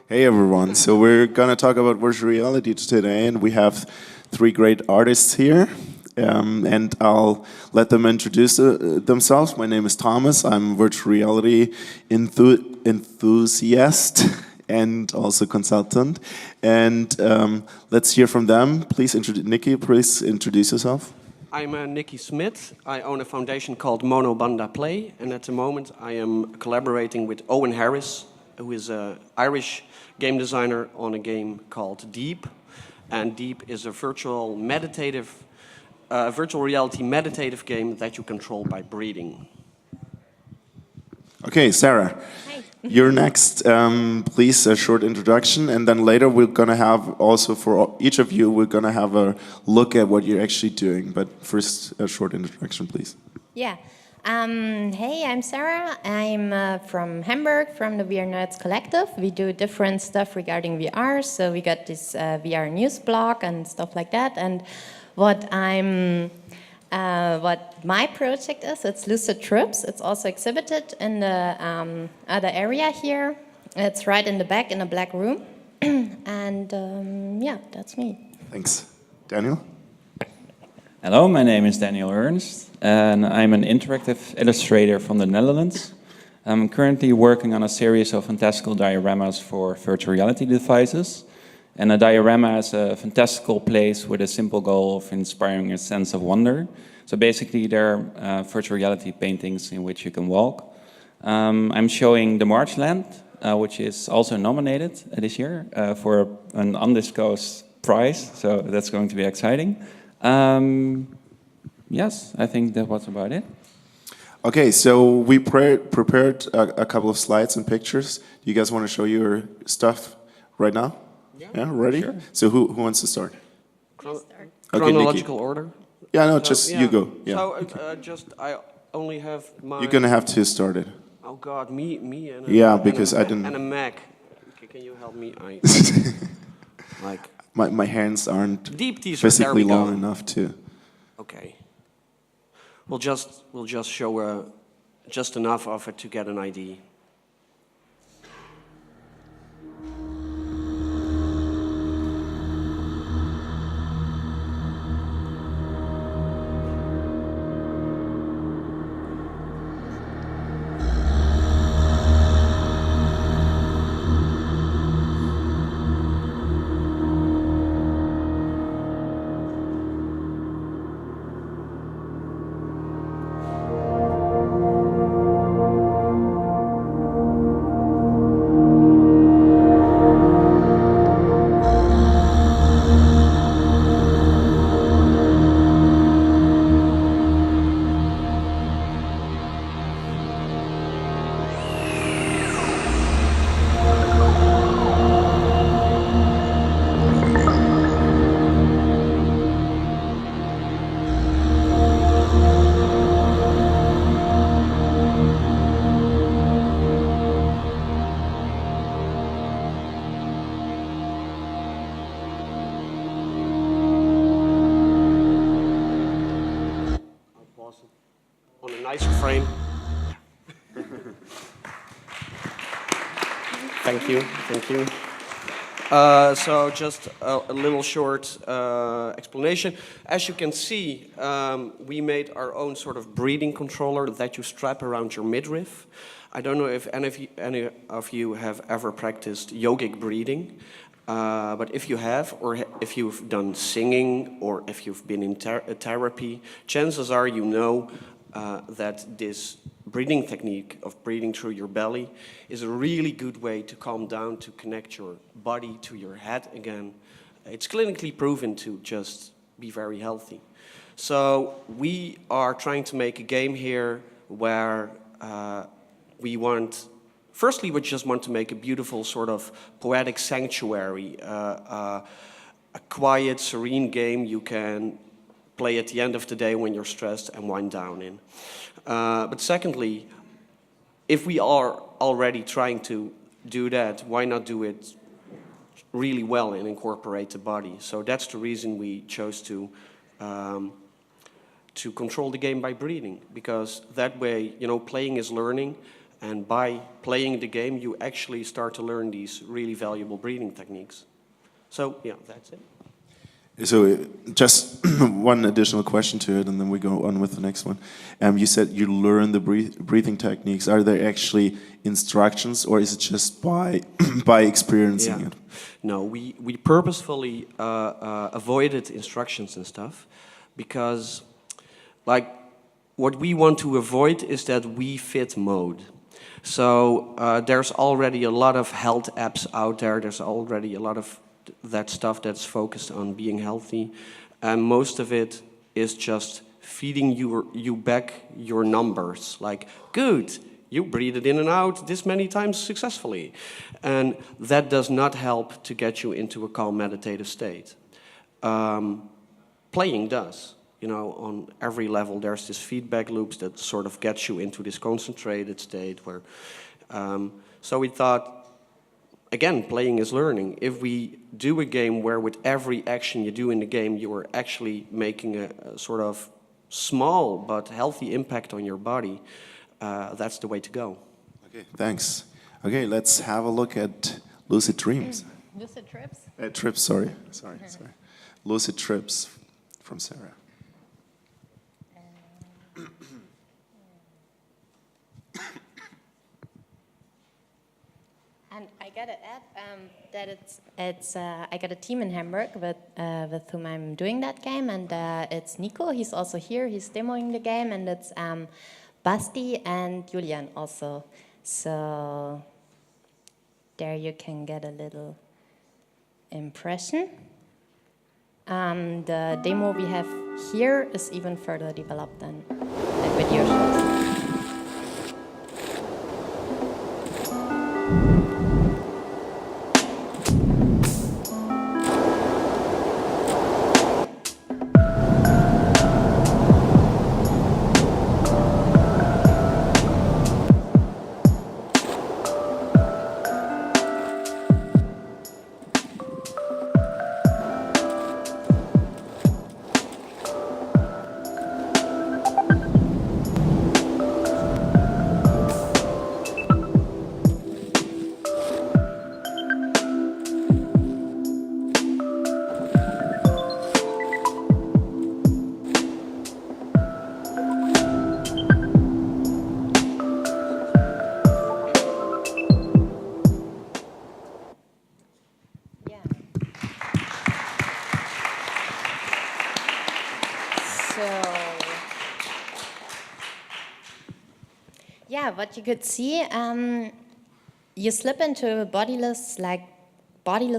Hey everyone, so we're gonna talk about virtual reality today, and we have three great artists here, and I'll let them introduce themselves. My name is Thomas, I'm a virtual reality enthusiast and also consultant, and let's hear from them. Please, Niki, please introduce yourself. I'm Niki Smit. I own a foundation called Mono Banda Play, and at the moment I am collaborating with Owen Harris, who is an Irish game designer on a game called Deep. And Deep is a virtual reality meditative game that you control by breathing. Okay, Sarah. Hi. You're next. Please, a short introduction, and then later we're gonna have also for each of you, we're gonna have a look at what you're actually doing. But first, a short introduction, please. Yeah. Hey, I'm Sarah. I'm from Hamburg, from the VR Nerds Collective. We do different stuff regarding VR. So we got this VR news blog and stuff like that. And what my project is, it's Lucid Trips. It's also exhibited in the other area here. It's right in the back in a black room. And yeah, that's me. Thanks. Daniel? Hello, my name is Daniel Ernst, and I'm an interactive illustrator from the Netherlands. I'm currently working on a series of fantastical dioramas for virtual reality devices. And a diorama is a fantastical place with a simple goal of inspiring a sense of wonder. So basically, they're virtual reality paintings in which you can walk. I'm showing The Marchland, which is also nominated this year for an undisclosed prize. So that's going to be exciting. Yes, I think that was about it. Okay, so we prepared a couple of slides and pictures. Do you guys want to show your stuff right now? Yeah, ready? Sure. So who wants to start? Chronological order? Yeah, no, So, just yeah. you go. Yeah. So I only have my... You're gonna have to start it. Oh God, me and a, Yeah, because and a, I didn't... And a Mac. Can you help me? Like... My hands aren't Deep teaser, physically there we long go. enough to... Okay. We'll just show just enough of it to get an idea. On a nicer frame. Thank you. So just a little short explanation. As you can see, we made our own sort of breathing controller that you strap around your midriff. I don't know if any of you have ever practiced yogic breathing, but if you have, or if you've done singing, or if you've been in therapy, chances are you know that this breathing technique of breathing through your belly is a really good way to calm down, to connect your body to your head again. It's clinically proven to just be very healthy. So we are trying to make a game here where firstly, we just want to make a beautiful sort of poetic sanctuary, a quiet, serene game you can play at the end of the day when you're stressed and wind down in. But secondly, if we are already trying to do that, why not do it really well and incorporate the body? So that's the reason we chose to control the game by breathing, because that way, you know, playing is learning, And by playing the game, you actually start to learn these really valuable breathing techniques. So, yeah, that's it. So just one additional question to it, and then we go on with the next one. You said you learn the breathing techniques. Are there actually instructions, or is it just by by experiencing it? No, we purposefully avoided instructions and stuff because, like, what we want to avoid is that we fit mode. So there's already a lot of health apps out there. There's already a lot of that stuff that's focused on being healthy, and most of it is just feeding you back your numbers, like, good, you breathe it in and out this many times successfully, and that does not help to get you into a calm meditative state. Playing does, you know, on every level there's this feedback loops that sort of gets you into this concentrated state where, so we thought, again, playing is learning. If we do a game where with every action you do in the game, you are actually making a sort of small but healthy impact on your body, that's the way to go. Okay, thanks. Okay, let's have a look at Lucid Dreams. Lucid Trips? Trips, sorry. Lucid Trips from Sara. And I gotta add that it's I got a team in Hamburg with whom I'm doing that game, and it's Nico. He's also here. He's demoing the game, and it's Basti and Julian also. So there you can get a little impression. The demo we have here is even further developed than the video shows. What you could see, you slip into a bodiless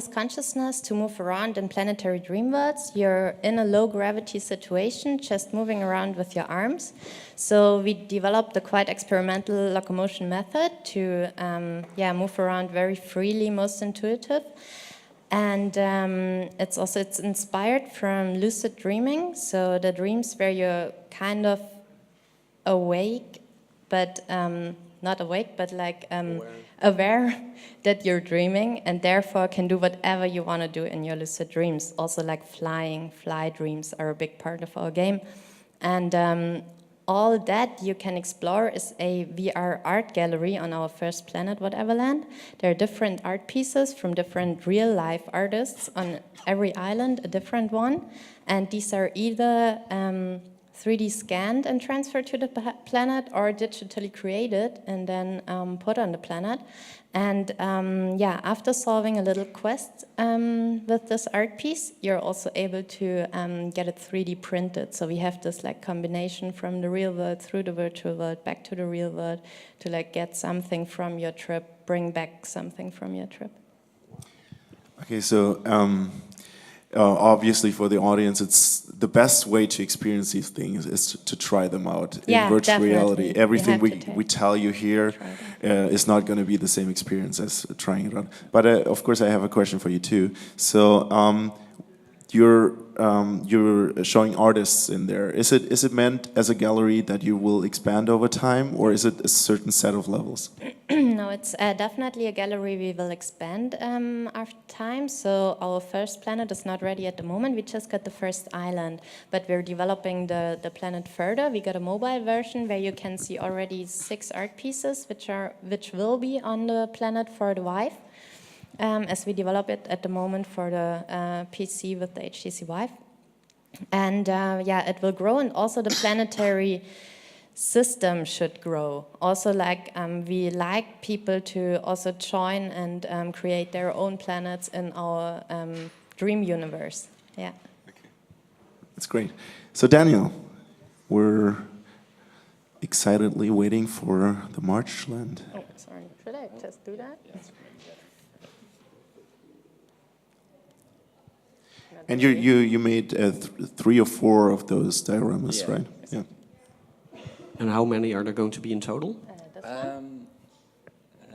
consciousness to move around in planetary dream worlds. You're in a low gravity situation, just moving around with your arms. So we developed a quite experimental locomotion method to move around very freely, most intuitive. And it's inspired from lucid dreaming. So the dreams where you're kind of awake, but not awake, but like aware that you're dreaming, and therefore can do whatever you want to do in your lucid dreams. Also, like fly dreams are a big part of our game. And all that you can explore is a VR art gallery on our first planet, Whateverland. There are different art pieces from different real-life artists on every island, a different one. And these are either 3D scanned and transferred to the planet, or digitally created and then put on the planet. And after solving a little quest with this art piece, you're also able to get it 3D printed. So we have this like combination from the real world through the virtual world back to the real world to like get something from your trip, bring back something from your trip. Okay, so obviously for the audience, it's the best way to experience these things is to try them out in virtual reality. Everything we tell you here is not going to be the same experience as trying it out. But of course, I have a question for you too. So you're showing artists in there. Is it meant as a gallery that you will expand over time, or is it a certain set of levels? No, it's definitely a gallery we will expand after time. So our first planet is not ready at the moment. We just got the first island, but we're developing the planet further. We got a mobile version where you can see already 6 art pieces, which will be on the planet for the Vive, as we develop it at the moment for the PC with the HTC Vive. And yeah, it will grow, and also the planetary system should grow. Also, like we like people to also join and create their own planets in our dream universe. Yeah. Okay. That's great. So Daniel, we're excitedly waiting for the Marchland. Oh, sorry. Should I just do that? Yes. And you made 3 or 4 of those dioramas, Yeah. right? Yeah. And how many are there going to be in total?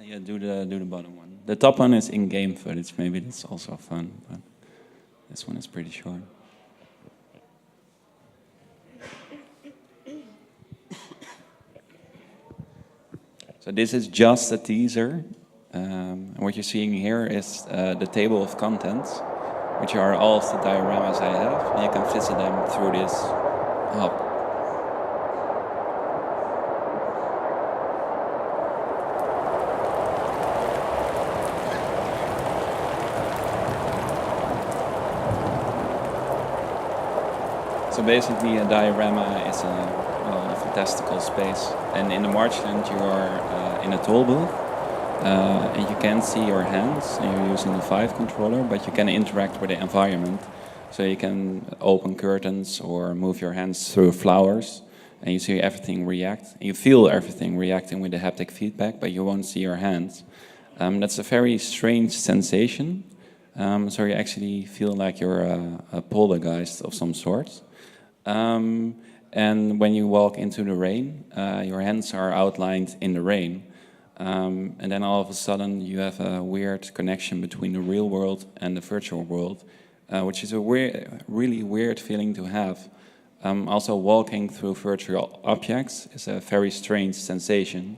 Yeah, do the bottom one. The top one is in-game footage. Maybe that's also fun, but this one is pretty short. So this is just a teaser. And what you're seeing here is the table of contents, which are all of the dioramas I have. And you can visit them through this hub. So basically a diorama is a fantastical space. And in the Marchland you are in a toll booth. And you can see your hands, and you're using the Vive controller, but you can interact with the environment. So you can open curtains or move your hands through flowers, and you see everything react. You feel everything reacting with the haptic feedback, but you won't see your hands. That's a very strange sensation. So you actually feel like you're a poltergeist of some sort. And when you walk into the rain, your hands are outlined in the rain. And then all of a sudden you have a weird connection between the real world and the virtual world, which is a really weird feeling to have. Also walking through virtual objects is a very strange sensation.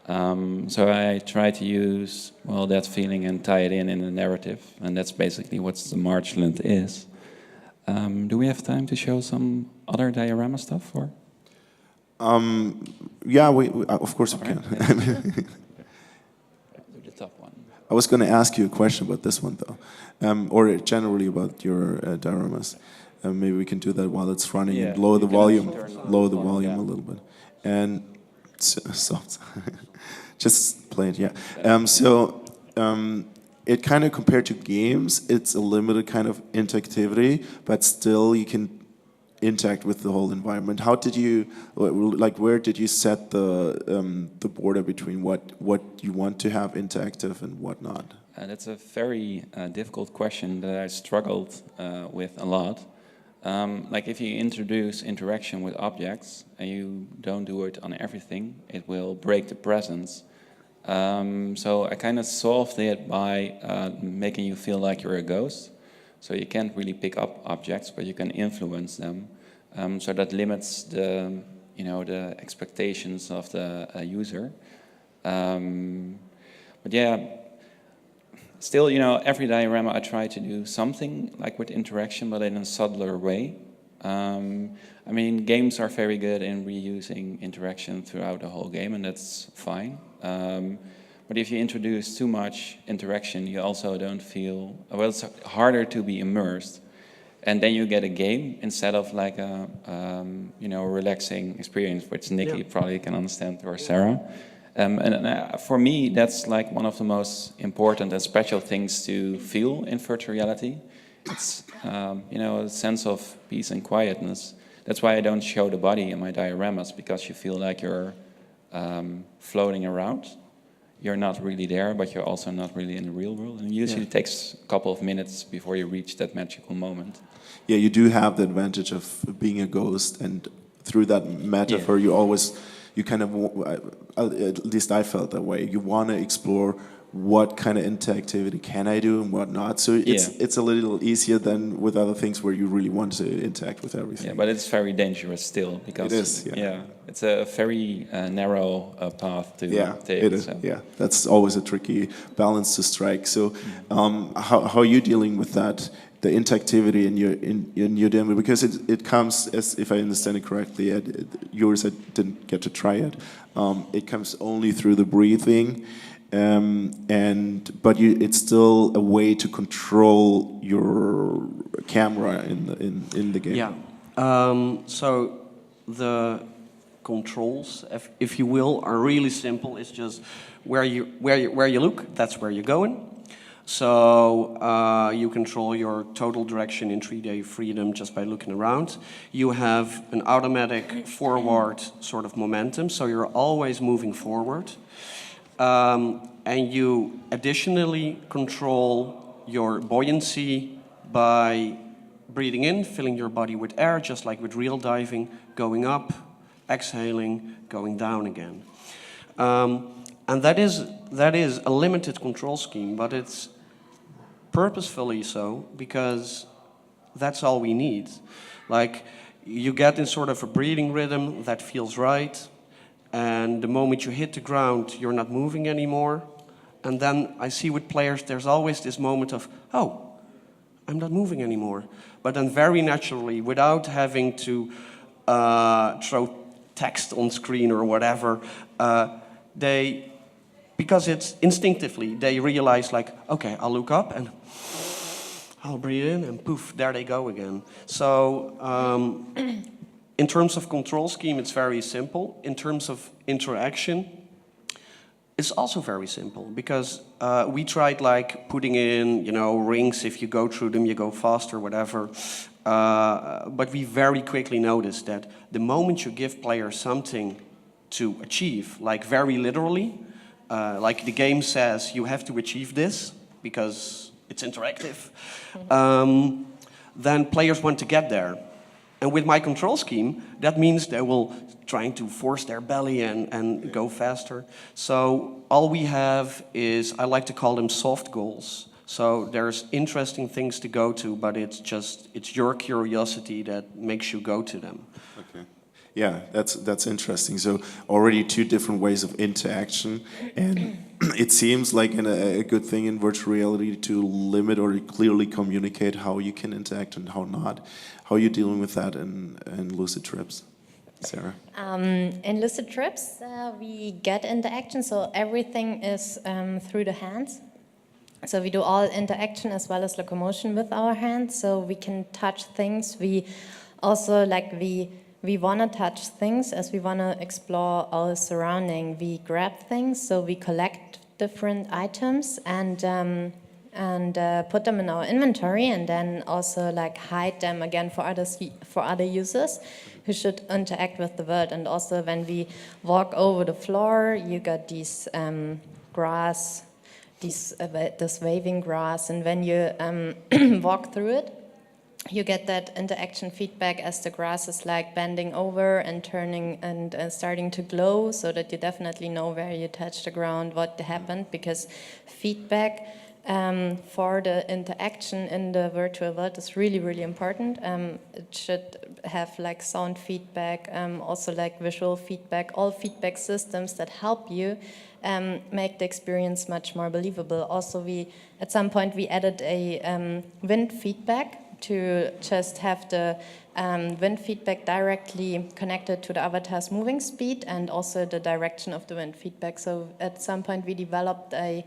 So I try to use, well, that feeling and tie it in a narrative, and that's basically what the Marchland is. Do we have time to show some other diorama stuff, or? Yeah, we of course we can. Do the top one. I was going to ask you a question about this one though, or generally about your dioramas. Maybe we can do that while it's running, Yeah, and lower the volume, yeah. a little bit, and soft. Just play it, yeah. It kind of compared to games, it's a limited kind of interactivity, but still you can interact with the whole environment. How did you, like, where did you set the border between what you want to have interactive and what not? That's a very difficult question that I struggled with a lot. Like if you introduce interaction with objects and you don't do it on everything, it will break the presence. So I kind of solved it by making you feel like you're a ghost. So you can't really pick up objects, but you can influence them. So that limits the, the expectations of the user. But yeah, still, every diorama I try to do something like with interaction, but in a subtler way. I mean, games are very good in reusing interaction throughout the whole game, and that's fine. But if you introduce too much interaction, you also don't feel, well, it's harder to be immersed. And then you get a game instead of like a, relaxing experience, which Niki probably can understand, or Sarah. And for me, that's like one of the most important and special things to feel in virtual reality. It's, a sense of peace and quietness. That's why I don't show the body in my dioramas, because you feel like you're floating around. You're not really there, but you're also not really in the real world. And usually it takes a couple of minutes before you reach that magical moment. Yeah, you do have the advantage of being a ghost, and through that metaphor, you kind of, at least I felt that way. You want to explore what kind of interactivity can I do and what not. So it's a little easier than with other things where you really want to interact with everything. Yeah, but it's very dangerous still because it is. Yeah, it's a very narrow path to take. It is. So. Yeah, that's always a tricky balance to strike. So, how are you dealing with that? The interactivity in your demo, because it comes, as if I understand it correctly, yours I didn't get to try it. It comes only through the breathing, but it's still a way to control your camera in the game. Yeah. So the controls, if you will, are really simple. It's just where you look, that's where you're going. So you control your total direction in 3D freedom just by looking around. You have an automatic forward sort of momentum, so you're always moving forward. And you additionally control your buoyancy by breathing in, filling your body with air, just like with real diving, going up, exhaling, going down again. And that is a limited control scheme, but it's purposefully so, because that's all we need. Like, you get in sort of a breathing rhythm that feels right, and the moment you hit the ground, you're not moving anymore. And then I see with players, there's always this moment of, oh, I'm not moving anymore. But then very naturally, without having to throw text on screen or whatever, because it's instinctively, they realize like, okay, I'll look up and I'll breathe in and poof, there they go again. So in terms of control scheme, it's very simple. In terms of interaction, it's also very simple, because we tried like putting in, rings. If you go through them, you go faster, whatever. But we very quickly noticed that the moment you give players something to achieve, like very literally, like the game says you have to achieve this because it's interactive, then players want to get there. And with my control scheme, that means they will trying to force their belly and go faster. So all we have is, I like to call them soft goals. So there's interesting things to go to, but it's your curiosity that makes you go to them. Okay. Yeah, that's interesting. So already two different ways of interaction, and it seems like a good thing in virtual reality to limit or clearly communicate how you can interact and how not. How are you dealing with that in Lucid Trips, Sarah? In Lucid Trips, we get interaction, so everything is through the hands. So we do all interaction as well as locomotion with our hands, so we can touch things. We also we want to touch things as we want to explore our surrounding. We grab things, so we collect different items and put them in our inventory, and then also hide them again for other users who should interact with the world. And also when we walk over the floor, you got these grass, this waving grass, and when you walk through it, you get that interaction feedback as the grass is bending over and turning and starting to glow, so that you definitely know where you touch the ground, what happened, because feedback for the interaction in the virtual world is really, really important. It should have sound feedback, also visual feedback, all feedback systems that help you make the experience much more believable. Also, at some point we added a wind feedback to just have the wind feedback directly connected to the avatar's moving speed and also the direction of the wind feedback. So at some point we developed a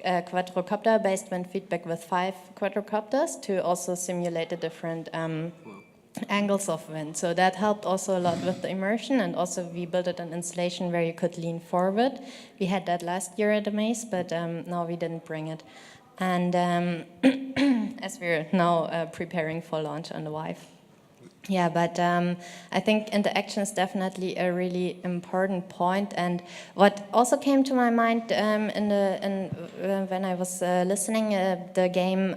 quadrocopter-based wind feedback with 5 quadrocopters to also simulate the different angles of wind. So that helped also a lot with the immersion, and also we built an installation where you could lean forward. We had that last year at the Maze, but now we didn't bring it. And as we're now preparing for launch on the Vive. Yeah, but I think interaction is definitely a really important point. And what also came to my mind when I was listening the game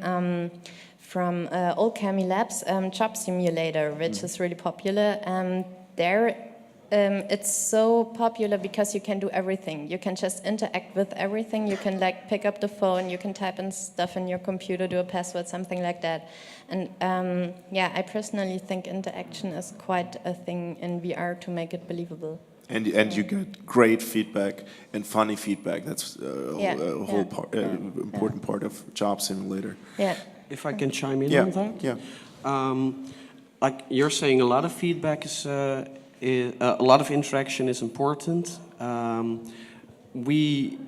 from Old Cami Labs, Job Simulator, which is really popular. There it's so popular because you can do everything. You can just interact with everything. You can like pick up the phone, you can type in stuff in your computer, do a password, something like that. And yeah, I personally think interaction is quite a thing in VR to make it believable. And you get great feedback and funny feedback. That's a whole important part of Job Simulator. Yeah. If I can chime in on that? Yeah. Like you're saying, a lot of feedback is a lot of interaction is important. We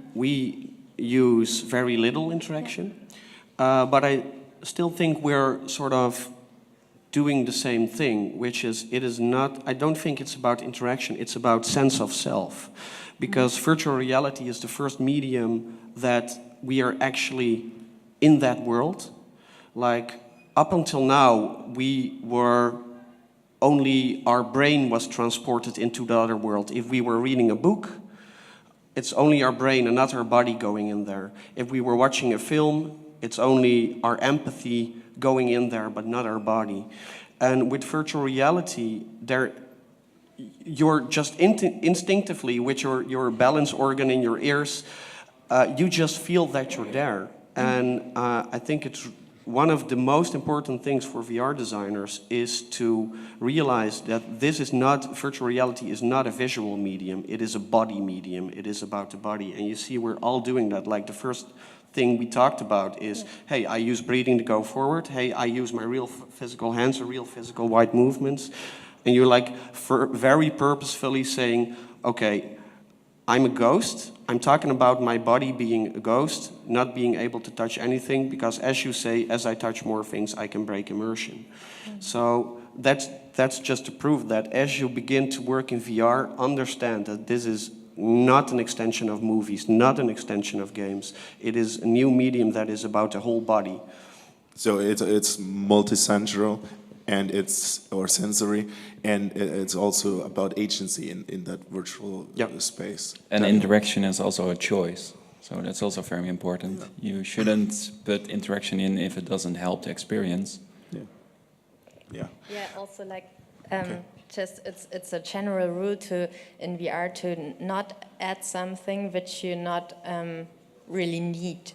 use very little interaction, but I still think we're sort of doing the same thing, which is it is not. I don't think it's about interaction. It's about sense of self, because virtual reality is the first medium that we are actually in that world. Like up until now, we were. Only our brain was transported into the other world. If we were reading a book, it's only our brain and not our body going in there. If we were watching a film, it's only our empathy going in there, but not our body. And with virtual reality, you're just instinctively, with your balance organ in your ears, you just feel that you're there. And I think it's one of the most important things for VR designers is to realize that this is not, virtual reality is not a visual medium, it is a body medium, it is about the body. And you see we're all doing that. Like the first thing we talked about is, hey, I use breathing to go forward, hey, I use my real physical hands or real physical wide movements. And you're like very purposefully saying, okay, I'm a ghost. I'm talking about my body being a ghost, not being able to touch anything, because as you say, as I touch more things, I can break immersion. So that's just to prove that as you begin to work in VR, understand that this is not an extension of movies, not an extension of games. It is a new medium that is about the whole body. So it's multisensory, and or sensory, and it's also about agency in that virtual space. And interaction is also a choice, so that's also very important. You shouldn't put interaction in if it doesn't help the experience. Yeah. Also like just it's a general rule in VR to not add something which you not really need.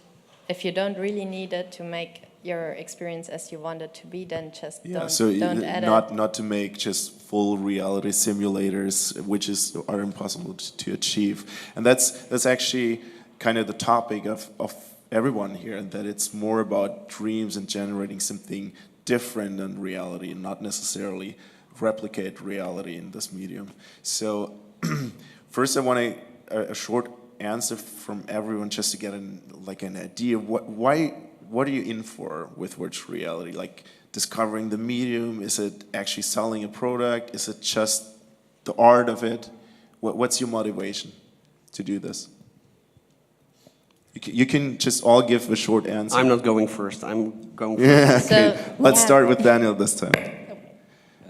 If you don't really need it to make your experience as you want it to be, then just don't add it. Not to make just full reality simulators, which are impossible to achieve. And that's actually kind of the topic of everyone here, that it's more about dreams and generating something different than reality, and not necessarily replicate reality in this medium. So first I want a short answer from everyone, just to get an idea of what are you in for with virtual reality? Like discovering the medium? Is it actually selling a product? Is it just the art of it? What's your motivation to do this? You can just all give a short answer. I'm not going first. I'm going first. Yeah, okay. So, Let's start with Daniel this time.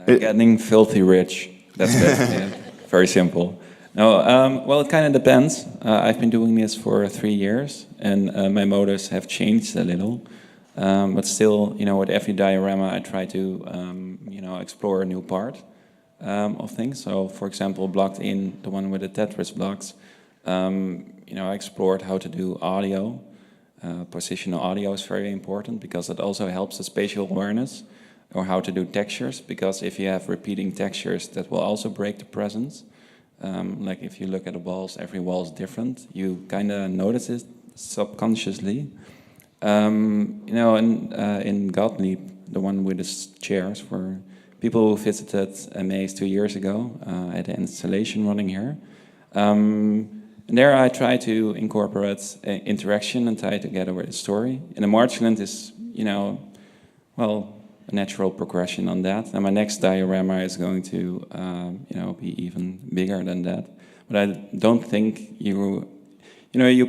Getting filthy rich. That's it. Very simple. No, well, it kind of depends. I've been doing this for 3 years, and my motives have changed a little. But still, with every diorama, I try to, explore a new part of things. So, for example, blocked in, the one with the Tetris blocks, I explored how to do audio. Positional audio is very important because it also helps the spatial awareness, or how to do textures, because if you have repeating textures, that will also break the presence. Like if you look at the walls, every wall is different. You kind of notice it subconsciously. In Gottlieb, the one with the chairs, for people who visited Amaze 2 years ago, I had an installation running here. And there I try to incorporate interaction and tie it together with a story. And the Marchland is, a natural progression on that. And my next diorama is going to, be even bigger than that. But I don't think you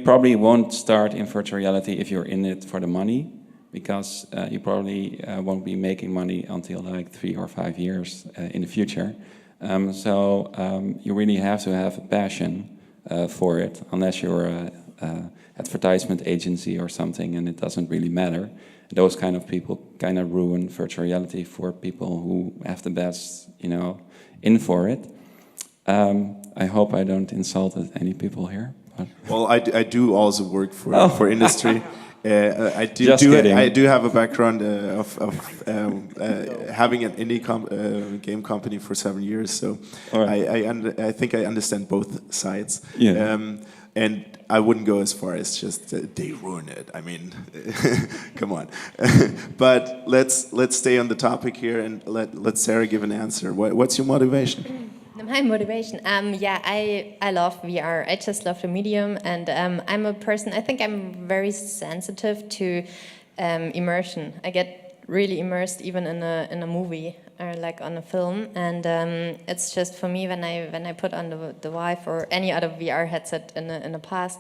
probably won't start in virtual reality if you're in it for the money, because you probably won't be making money until like 3 or 5 years in the future. So you really have to have a passion for it, unless you're an advertisement agency or something, and it doesn't really matter. Those kind of people kind of ruin virtual reality for people who have the best, in for it. I hope I don't insult any people here. But. Well, I do also work for industry. I do, Just kidding. I do have a background of having an indie game company for 7 years, so Right. I think I understand both sides. Yeah. And I wouldn't go as far as just they ruin it. I mean, come on. But let's stay on the topic here and let Sarah give an answer. What's your motivation? My motivation, yeah, I love VR. I just love the medium, and I'm a person. I think I'm very sensitive to immersion. I get really immersed even in a movie or like on a film, and it's just for me when I put on the Vive or any other VR headset in the past.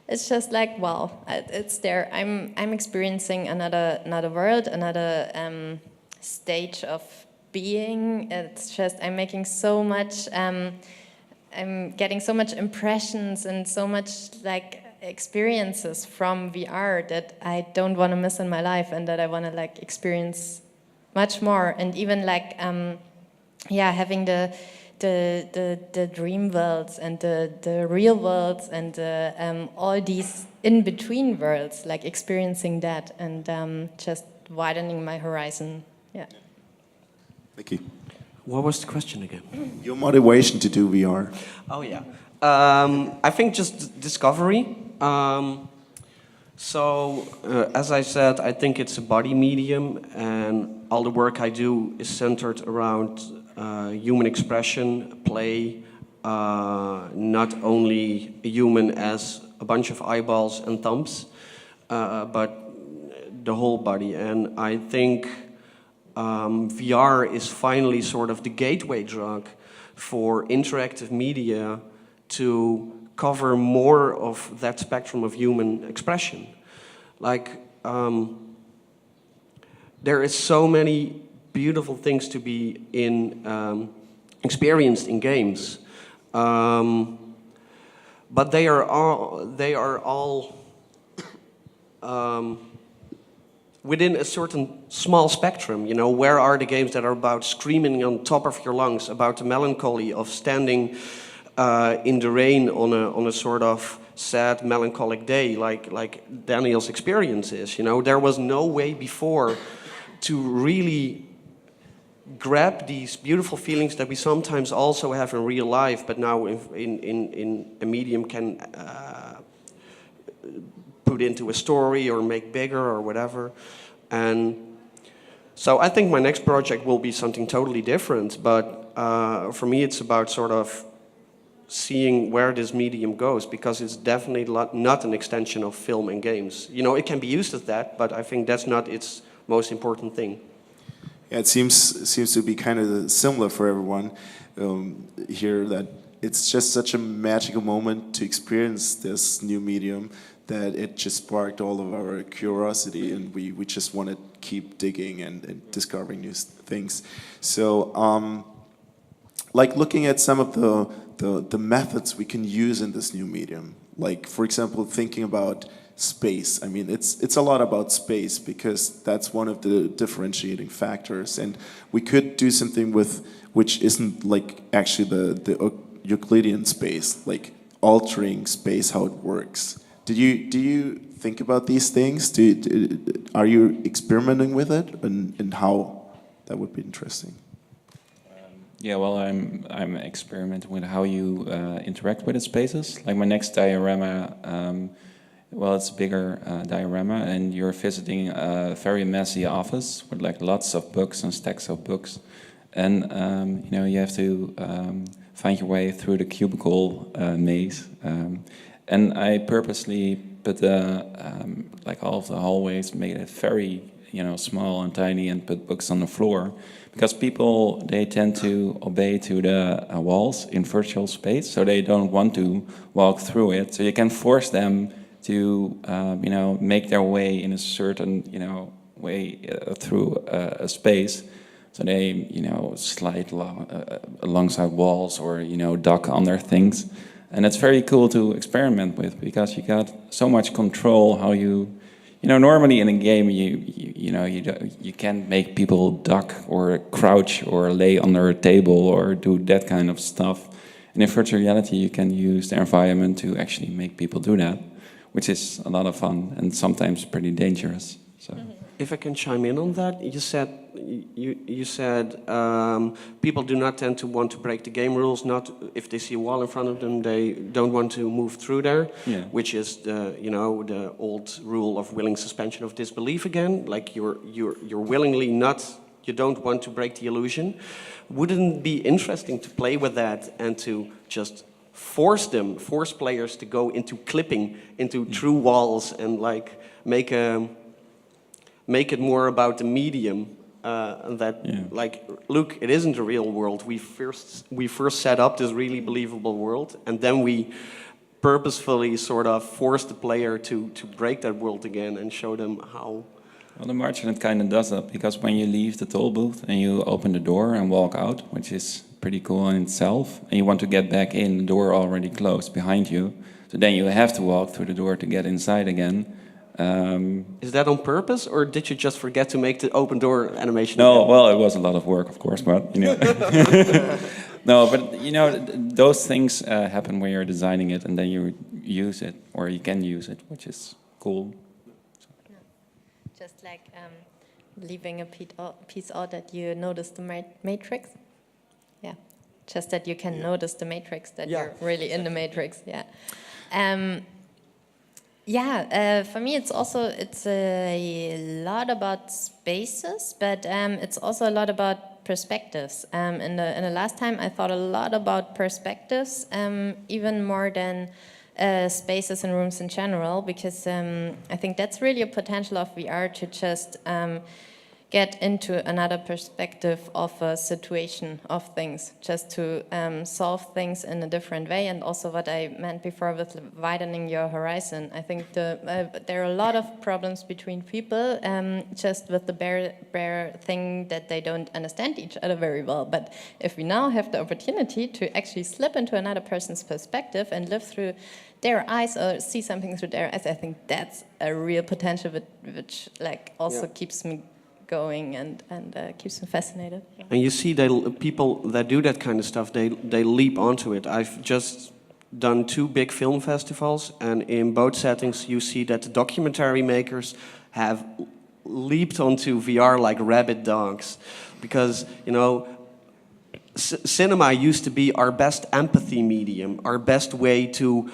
It's just like, wow, it's there. I'm experiencing another world, another stage of being. It's just I'm making so much. I'm getting so much impressions and so much like experiences from VR that I don't want to miss in my life, and that I want to like experience much more. And even like yeah, having the dream worlds and the real worlds and all these in between worlds, like experiencing that and just widening my horizon. Yeah. Niki. What was the question again? Your motivation to do VR. Oh yeah, I think just discovery. As I said, I think it's a body medium, and all the work I do is centered around human expression, play, not only a human as a bunch of eyeballs and thumbs, but the whole body. And I think VR is finally sort of the gateway drug for interactive media to cover more of that spectrum of human expression. Like, there is so many beautiful things to be experienced in games, but they are all within a certain small spectrum. You know, where are the games that are about screaming on top of your lungs, about the melancholy of standing in the rain on a sort of sad, melancholic day, like Daniel's experience is. You know, there was no way before to really grab these beautiful feelings that we sometimes also have in real life, but now in a medium can put into a story or make bigger or whatever. And so I think my next project will be something totally different, but for me it's about sort of seeing where this medium goes, because it's definitely not an extension of film and games. You know, it can be used as that, but I think that's not its most important thing. Yeah, it seems to be kind of similar for everyone here, that it's just such a magical moment to experience this new medium that it just sparked all of our curiosity, and we just want to keep digging and discovering new things. So, like looking at some of the methods we can use in this new medium, like for example, thinking about space. I mean, it's a lot about space, because that's one of the differentiating factors, and we could do something with which isn't like actually the Euclidean space, like altering space, how it works. Do you think about these things? Are you experimenting with it, and how? That would be interesting. Yeah, well, I'm experimenting with how you interact with the spaces. Like my next diorama, well, it's a bigger diorama, and you're visiting a very messy office with like lots of books and stacks of books, and you know, you have to find your way through the cubicle maze. And I purposely put like all of the hallways, made it very, you know, small and tiny, and put books on the floor, because people, they tend to obey to the walls in virtual space, so they don't want to walk through it. So you can force them to, you know, make their way in a certain, you know, way through a space. So they, you know, slide alongside walls, or, you know, dock under things. And it's very cool to experiment with, because you got so much control how you know, normally in a game you know, you can't make people duck or crouch or lay under a table or do that kind of stuff. And in virtual reality, you can use the environment to actually make people do that, which is a lot of fun and sometimes pretty dangerous. So. If I can chime in on that, you said people do not tend to want to break the game rules. Not if they see a wall in front of them, they don't want to move through there, which is the old rule of willing suspension of disbelief again. Like you're willingly not, you don't want to break the illusion. Wouldn't it be interesting to play with that and to just force players to go into clipping into true walls and like make it more about the medium like, look, it isn't a real world. We first set up this really believable world, and then we purposefully sort of force the player to break that world again and show them how. Well, the Marchionette kind of does that, because when you leave the toll booth and you open the door and walk out, which is pretty cool in itself, and you want to get back in, the door already closed behind you, so then you have to walk through the door to get inside again. Is that on purpose, or did you just forget to make the open door animation? No, again? well, it was a lot of work, of course, but you know. No, but you know, those things happen when you're designing it, and then you use it, or you can use it, which is cool. Just like leaving a piece out that you notice the matrix. Yeah, just that you can notice the matrix, that you're really in the matrix. Yeah. For me, it's a lot about spaces, but it's also a lot about perspectives. In the last time, I thought a lot about perspectives, even more than spaces and rooms in general, because I think that's really a potential of VR, to just get into another perspective of a situation, of things, just to solve things in a different way. And also what I meant before with widening your horizon. I think there are a lot of problems between people, just with the bare thing that they don't understand each other very well. But if we now have the opportunity to actually slip into another person's perspective and live through their eyes or see something through their eyes, I think that's a real potential, which like also keeps me going and keeps me fascinated. And you see, people that do that kind of stuff, they leap onto it. I've just done 2 big film festivals, and in both settings you see that the documentary makers have leaped onto VR like rabid dogs, because you know, cinema used to be our best empathy medium, our best way to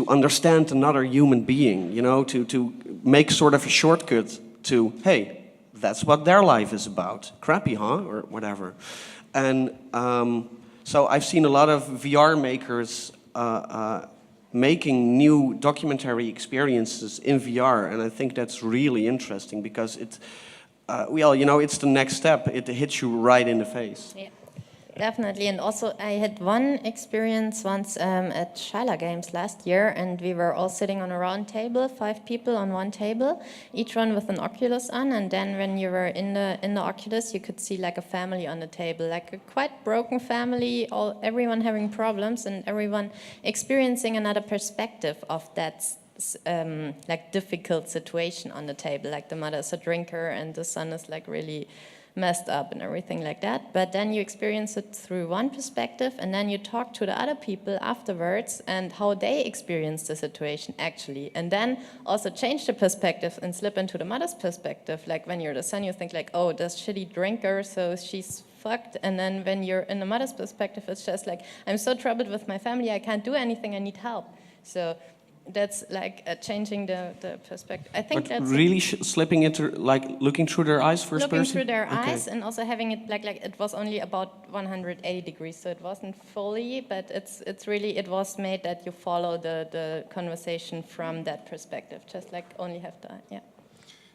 understand another human being, you know, to make sort of a shortcut to, hey, that's what their life is about. Crappy, huh? Or whatever. And so I've seen a lot of VR makers making new documentary experiences in VR, and I think that's really interesting, because it's, well, you know, it's the next step. It hits you right in the face. Yeah. Definitely, and also I had one experience once at Shyla Games last year, and we were all sitting on a round table, 5 people on one table, each one with an Oculus on, and then when you were in the Oculus, you could see like a family on the table, like a quite broken family, everyone having problems, and everyone experiencing another perspective of that like difficult situation on the table, like the mother's a drinker and the son is like really messed up and everything like that. But then you experience it through one perspective, and then you talk to the other people afterwards and how they experience the situation actually, and then also change the perspective and slip into the mother's perspective. Like when you're the son, you think like, oh, this shitty drinker, so she's fucked. And then when you're in the mother's perspective, it's just like, I'm so troubled with my family, I can't do anything, I need help. So that's like changing the perspective. I think but that's really slipping into, like, looking through their eyes first person? Looking through their eyes, and also having it like it was only about 180 degrees, so it wasn't fully, but it's really, it was made that you follow the conversation from that perspective, just like only have the, yeah.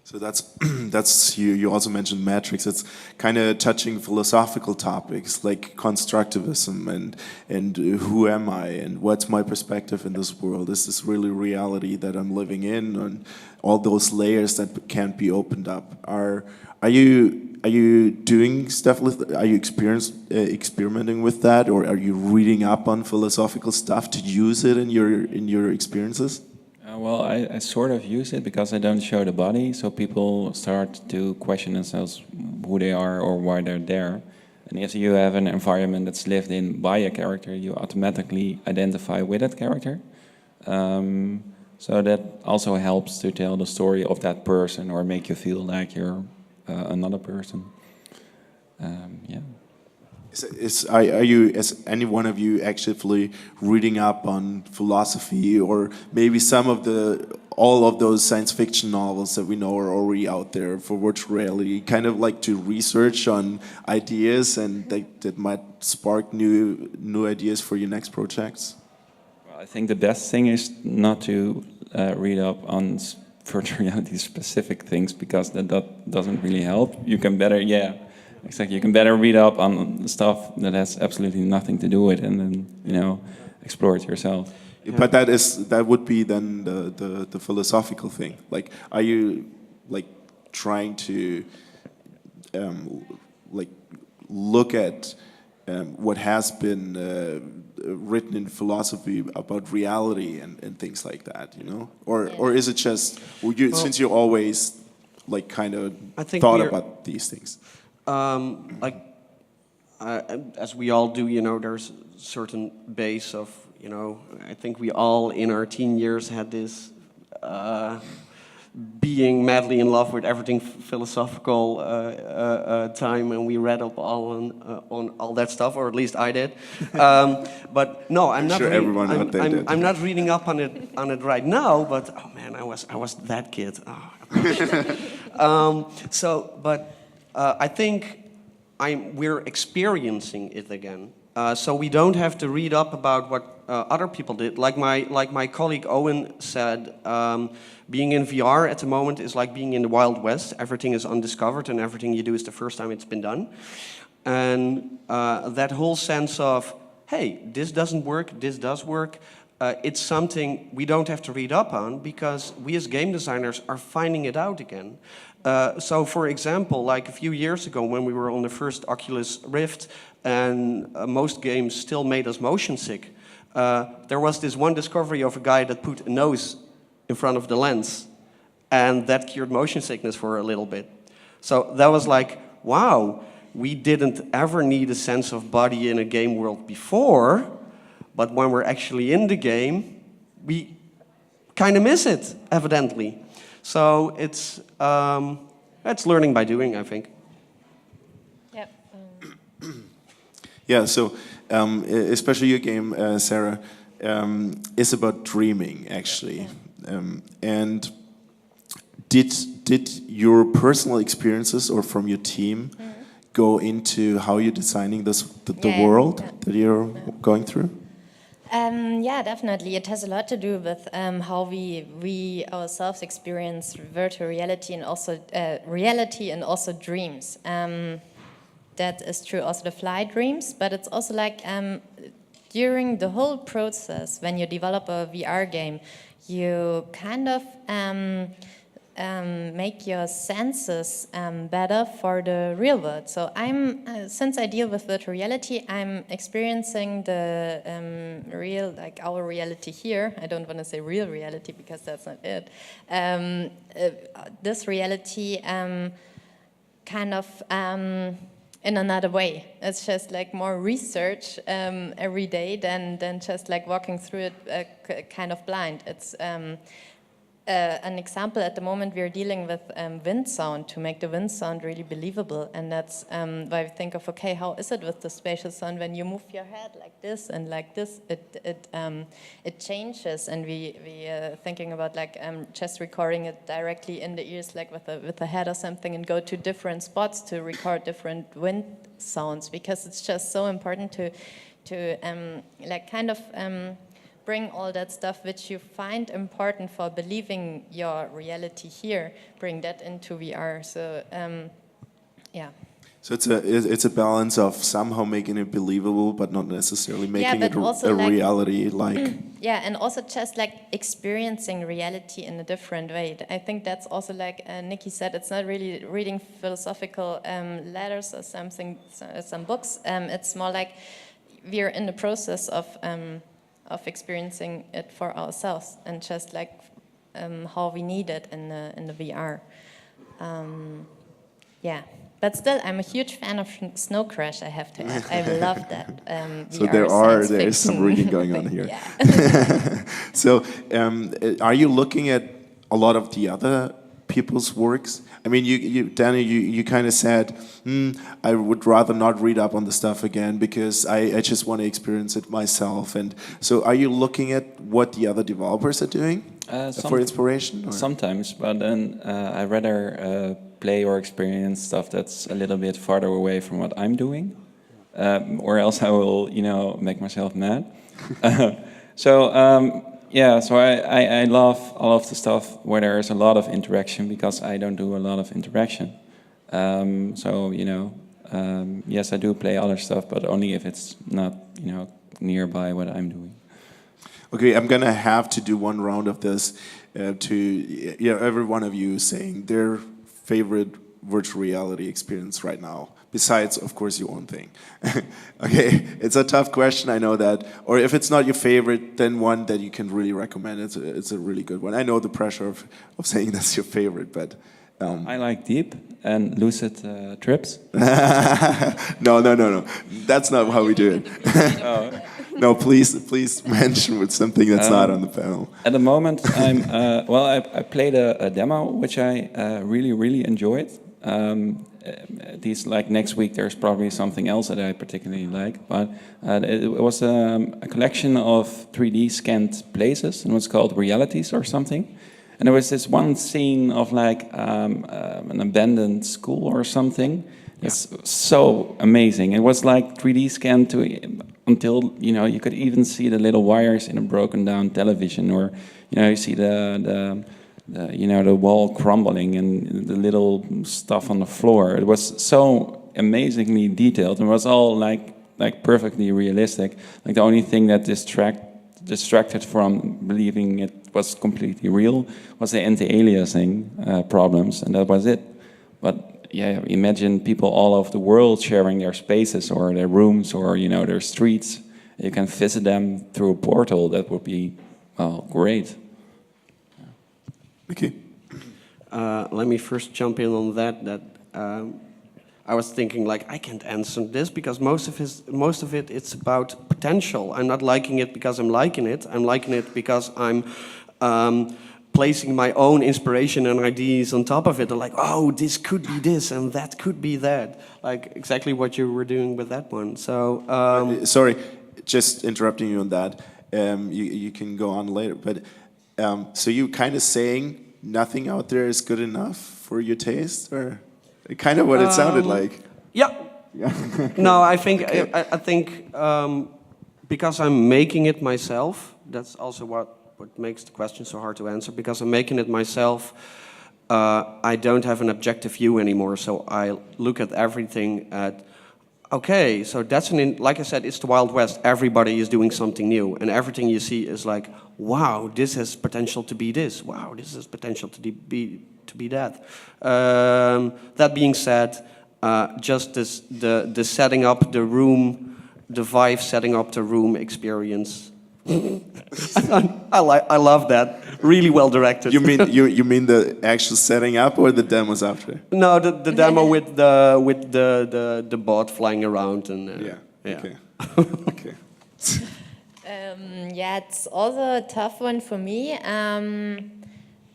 So that's you also mentioned Matrix. It's kind of touching philosophical topics like constructivism and who am I and what's my perspective in this world? Is this really reality that I'm living in? And all those layers that can't be opened up. Are you doing stuff with? Are you experimenting with that, or are you reading up on philosophical stuff to use it in your experiences? Well, I sort of use it because I don't show the body, so people start to question themselves who they are or why they're there. And if you have an environment that's lived in by a character, you automatically identify with that character. So that also helps to tell the story of that person or make you feel like you're another person. Yeah. Are you, as any one of you, actively reading up on philosophy or maybe all of those science fiction novels that we know are already out there for virtual reality, kind of like to research on ideas and that might spark new ideas for your next projects? Well, I think the best thing is not to read up on virtual reality specific things because that doesn't really help. You can better, exactly. You can better read up on stuff that has absolutely nothing to do with it, and then explore it yourself. Yeah. But that would be then the philosophical thing. Like, are you like trying to like look at what has been written in philosophy about reality and things like that, or is it just since you always like kind of thought about these things? As we all do, there's a certain base of, I think we all in our teen years had this being madly in love with everything philosophical time, and we read up all on all that stuff, or at least I did. But no, I'm not. Sure, everyone out there did. I'm not reading up on it right now. But oh man, I was that kid. I think we're experiencing it again. So we don't have to read up about what other people did. Like my colleague Owen said, being in VR at the moment is like being in the Wild West. Everything is undiscovered, and everything you do is the first time it's been done. And that whole sense of, hey, this doesn't work, this does work, it's something we don't have to read up on because we as game designers are finding it out again. So for example, like a few years ago when we were on the first Oculus Rift and most games still made us motion sick, there was this one discovery of a guy that put a nose in front of the lens, and that cured motion sickness for a little bit. So that was like, wow, we didn't ever need a sense of body in a game world before, but when we're actually in the game, we kind of miss it, evidently. So it's learning by doing, I think. Yep. Yeah, so especially your game, Sarah, is about dreaming, actually. And did your personal experiences or from your team go into how you're designing the world that you're going through? Yeah, definitely. It has a lot to do with how we ourselves experience virtual reality and also dreams. That is true also the fly dreams, but it's also like during the whole process when you develop a VR game, you kind of make your senses better for the real world. So since I deal with virtual reality, I'm experiencing the our reality here. I don't want to say real reality because that's not it. This reality kind of in another way. It's just like more research every day than just like walking through it kind of blind. It's an example at the moment we're dealing with wind sound to make the wind sound really believable, and that's why we think of, okay, how is it with the spatial sound when you move your head like this and like this, it changes, and we thinking about like just recording it directly in the ears like with a head or something and go to different spots to record different wind sounds, because it's just so important to like kind of bring all that stuff which you find important for believing your reality here, bring that into VR. So, yeah. So it's a balance of somehow making it believable, but not necessarily making it a reality. Like yeah, and also just like experiencing reality in a different way. I think that's also like Niki said. It's not really reading philosophical letters or something, some books. It's more like we're in the process of experiencing it for ourselves and just like how we need it in the VR. Yeah. But still, I'm a huge fan of Snow Crash, I have to add. I love that. So VR there is some reading going on here. Yeah. So are you looking at a lot of the other people's works? I mean, Daniel, you kind of said, I would rather not read up on the stuff again because I just want to experience it myself. And so are you looking at what the other developers are doing for inspiration? Or? Sometimes, but then I rather play or experience stuff that's a little bit farther away from what I'm doing, or else I will, make myself mad. Yeah, so I love all of the stuff where there's a lot of interaction because I don't do a lot of interaction. Yes, I do play other stuff, but only if it's not, nearby what I'm doing. Okay, I'm gonna have to do one round of this every one of you saying their favorite virtual reality experience right now. Besides, of course, your own thing. Okay, it's a tough question, I know that. Or if it's not your favorite, then one that you can really recommend. It's a really good one. I know the pressure of saying that's your favorite, but... I like Deep and Lucid Trips. No. That's not how we do it. Oh. No, please mention with something that's not on the panel. At the moment, I played a demo, which I really enjoyed. Next week there's probably something else that I particularly like, but it was a collection of 3D scanned places, and it was called Realities or something. And there was this one scene of an abandoned school or something. It's so amazing. It was like 3D scanned until you could even see the little wires in a broken down television, or you see the wall crumbling and the little stuff on the floor. It was so amazingly detailed, and it was all like perfectly realistic. Like the only thing that distracted from believing it was completely real was the anti-aliasing problems, and that was it. But yeah, imagine people all over the world sharing their spaces or their rooms or their streets. You can visit them through a portal. That would be great. Okay. Let me first jump in on that. I was thinking I can't answer this because most of it it's about potential. I'm not liking it because I'm liking it. I'm liking it because I'm placing my own inspiration and ideas on top of it. I'm like, oh, this could be this and that could be that. Like exactly what you were doing with that one. So sorry, just interrupting you on that. You can go on later, but so you kind of saying nothing out there is good enough for your taste, or kind of what it sounded like? Yeah. No, I think okay. I think because I'm making it myself. That's also what makes the question so hard to answer. Because I'm making it myself, I don't have an objective view anymore. So I look at everything at, okay, so that's like I said, it's the Wild West. Everybody is doing something new, and everything you see is like, wow, this has potential to be this. Wow, this has potential to be that. That being said, just the setting up the room, the Vive setting up the room experience. I love that. Really well directed. You mean the actual setting up or the demos after? No, the demo with the bot flying around and yeah. Okay. Okay. Yeah, it's also a tough one for me.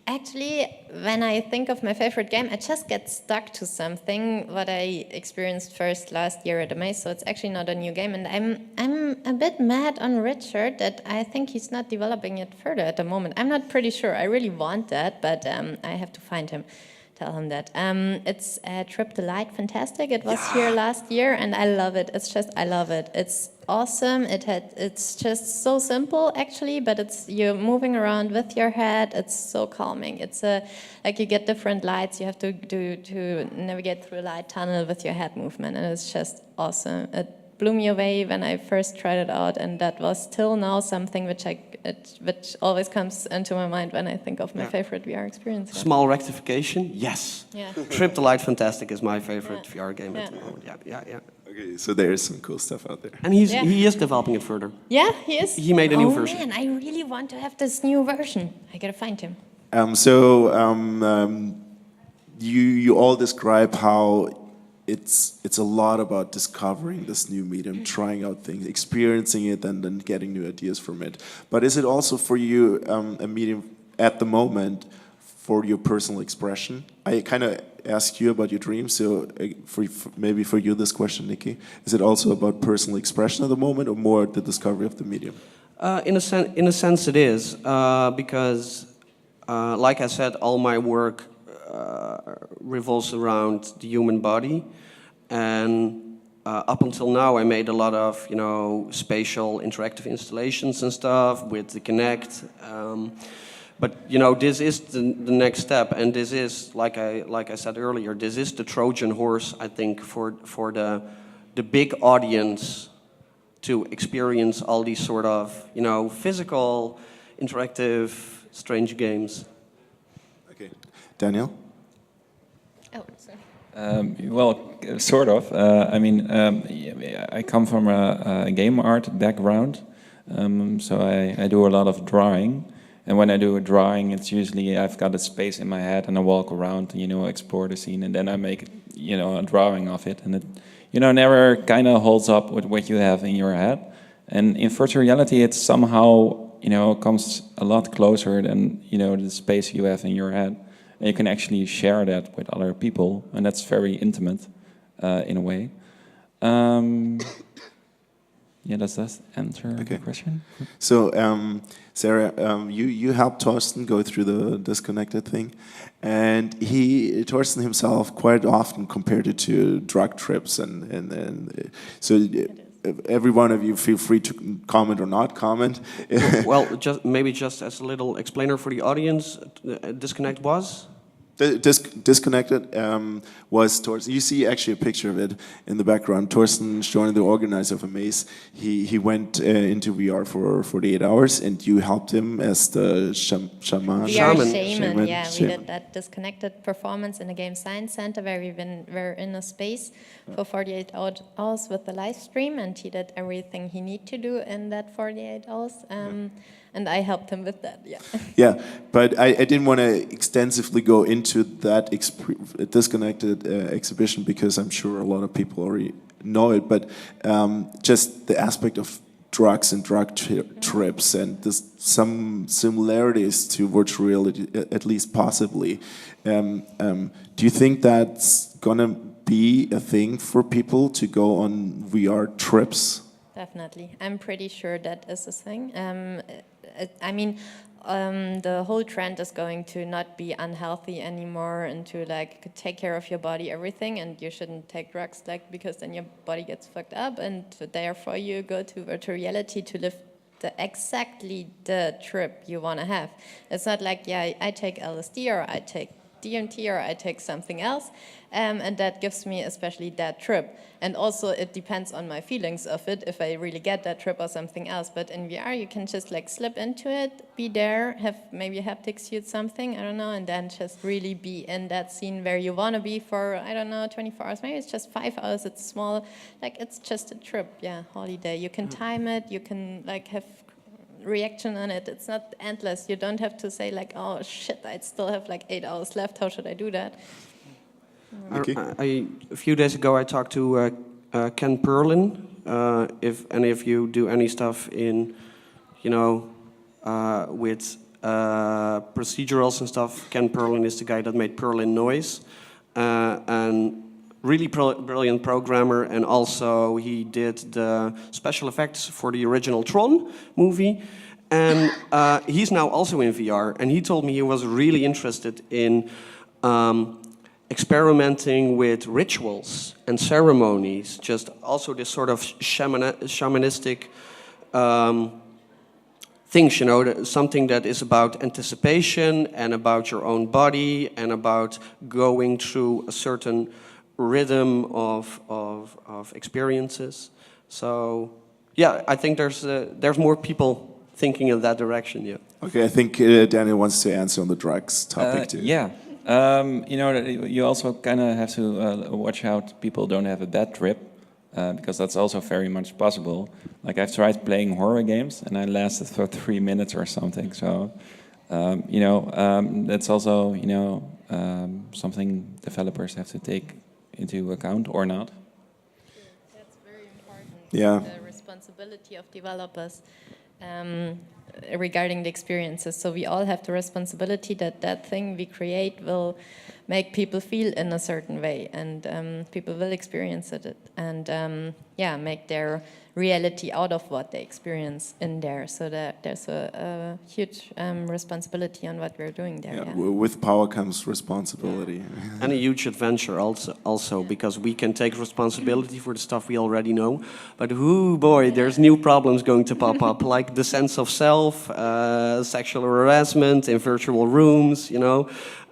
Actually, when I think of my favorite game, I just get stuck to something what I experienced first last year at the Maze, so it's actually not a new game, and I'm a bit mad on Richard that I think he's not developing it further at the moment. I'm not pretty sure. I really want that, but I have to find him, tell him that. It's Trip the Light Fantastic. It was here last year, and I love it. I love it. It's awesome. It's just so simple actually, but you're moving around with your head. It's so calming. It's like you get different lights. You have to navigate through a light tunnel with your head movement, and it's just awesome. It blew me away when I first tried it out, and that was till now something which always comes into my mind when I think of my favorite VR experience. Yeah. Small rectification, yes. Yeah. Trip the Light Fantastic is my favorite VR game at the moment. Yeah. Okay, so there is some cool stuff out there. And he is developing it further. Yeah, he is. He made a new version. Man, I really want to have this new version. I gotta find him. You all describe how it's a lot about discovering this new medium, trying out things, experiencing it, and then getting new ideas from it. But is it also for you a medium at the moment for your personal expression? I kind of asked you about your dreams, so maybe for you this question, Niki, is it also about personal expression at the moment, or more the discovery of the medium? In a sense, it is because, like I said, all my work revolves around the human body, and up until now, I made a lot of spatial interactive installations and stuff with the Kinect. But this is the next step, and this is like I said earlier, this is the Trojan horse, I think, for the big audience to experience all these sort of physical, interactive, strange games. Okay, Daniel. Oh, sorry. Well, sort of. I come from a game art background, so I do a lot of drawing. And when I do a drawing, it's usually I've got a space in my head and I walk around, explore the scene, and then I make, a drawing of it. And it, never kind of holds up with what you have in your head. And in virtual reality, it somehow, comes a lot closer than, the space you have in your head. And you can actually share that with other people, and that's very intimate in a way. Does that answer the question? So, Sarah, you helped Torsten go through the disconnected thing, and Torsten himself quite often compared it to drug trips, and so every one of you feel free to comment or not comment. Well, just as a little explainer for the audience, disconnect was. Disconnected was Torsten. You see actually a picture of it in the background. Torsten, showing the organizer of a maze, he went into VR for 48 hours, and you helped him as the shaman. Shaman. Yeah, we did that disconnected performance in a game science center where we're in a space for 48 hours with the live stream, and he did everything he needed to do in that 48 hours. And I helped him with that, yeah. Yeah, but I didn't want to extensively go into that disconnected exhibition because I'm sure a lot of people already know it, but just the aspect of drugs and drug trips, and there's some similarities to virtual reality, at least possibly. Do you think that's going to be a thing for people to go on VR trips? Definitely. I'm pretty sure that is a thing. The whole trend is going to not be unhealthy anymore and to take care of your body, everything, and you shouldn't take drugs because then your body gets fucked up, and therefore you go to virtual reality to live exactly the trip you want to have. It's not like, I take LSD or I take DMT or I take something else, and that gives me especially that trip. And also it depends on my feelings of it, if I really get that trip or something else. But in VR you can just slip into it, be there, have maybe a haptic suit, something, I don't know, and then just really be in that scene where you want to be for, 24 hours, maybe it's just 5 hours, it's small, it's just a trip, holiday. You can time it, you can have reaction on it. It's not endless. You don't have to say oh shit, I still have 8 hours left. How should I do that? Okay. A few days ago, I talked to Ken Perlin. If any of you do any stuff in, with procedurals and stuff, Ken Perlin is the guy that made Perlin Noise, and really brilliant programmer, and also he did the special effects for the original Tron movie, and he's now also in VR, and he told me he was really interested in experimenting with rituals and ceremonies, just also this sort of shamanistic things, something that is about anticipation and about your own body and about going through a certain rhythm of experiences. So, I think there's more people thinking in that direction. Yeah. Okay, I think Daniel wants to answer on the drugs topic too. Yeah. You also kind of have to watch out people don't have a bad trip, because that's also very much possible. I've tried playing horror games and I lasted for 3 minutes or something. So That's also something developers have to take into account or not. That's very important. Yeah. The responsibility of developers regarding the experiences. So we all have the responsibility that that thing we create will make people feel in a certain way, and people will experience it, and make their reality out of what they experience in there. So that there's a huge responsibility on what we're doing there. Yeah, with power comes responsibility. And a huge adventure also because we can take responsibility for the stuff we already know, but boy, there's new problems going to pop up, like the sense of self, sexual harassment in virtual rooms,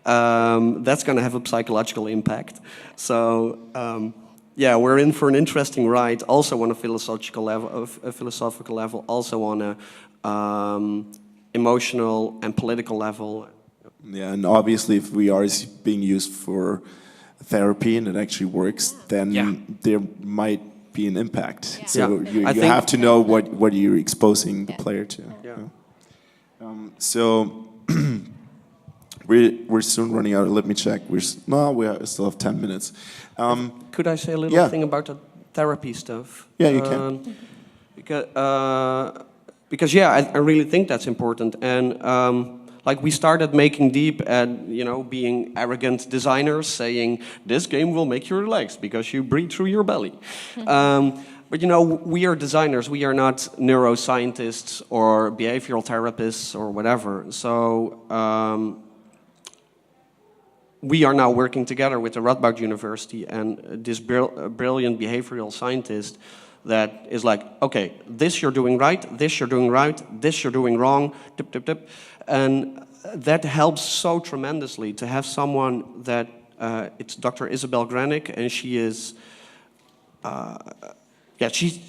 that's going to have a psychological impact. So we're in for an interesting ride, also on a philosophical level, also on a emotional and political level. Yeah, and obviously if VR is being used for therapy and it actually works, then there might be an impact. Yeah. So you I think have to know what you're exposing the player to. Yeah. So we're soon running out. Let me check. We still have 10 minutes. Could I say a little thing about the therapy stuff? Yeah, you can. Because I really think that's important. And like we started making deep and being arrogant designers, saying this game will make you relax because you breathe through your belly. But we are designers. We are not neuroscientists or behavioral therapists or whatever. So we are now working together with the Radboud University and this brilliant behavioral scientist that is like, okay, this you're doing right, this you're doing right, this you're doing wrong, tip, tip, tip. And that helps so tremendously to have someone that, it's Dr. Isabel Granick, and she is, she's